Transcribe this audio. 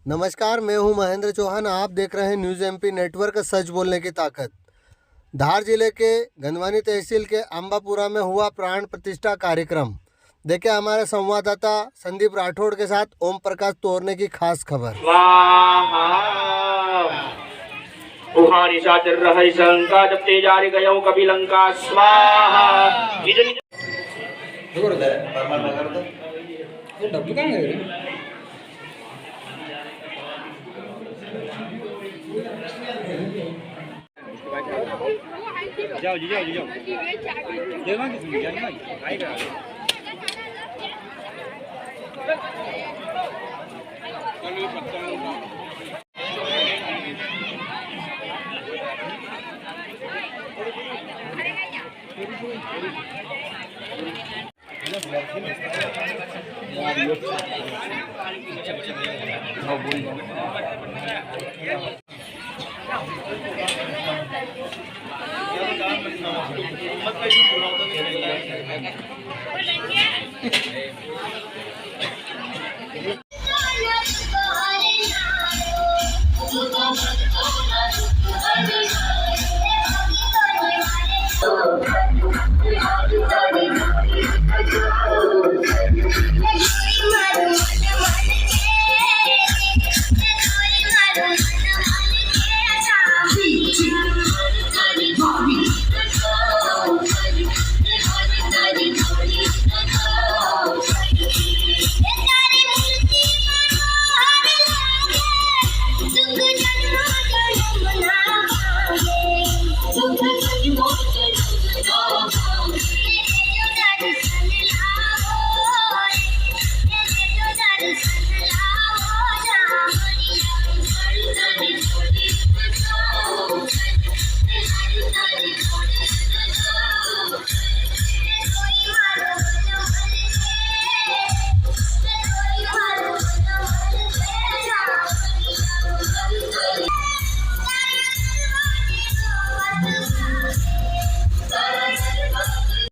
नमस्कार, मैं हूं महेंद्र चौहान। आप देख रहे हैं न्यूज़ एमपी नेटवर्क, सच बोलने की ताकत। धार जिले के गंधवानी तहसील के अंबापुरा में हुआ प्राण प्रतिष्ठा कार्यक्रम। देखिए हमारे संवाददाता संदीप राठौड़ के साथ ओम प्रकाश तोरने की खास खबर। जब तेजारी गयो कभी लंका स्वाहा। जाओ जी जाओ जी जाओ देवा किसी जाना आएगा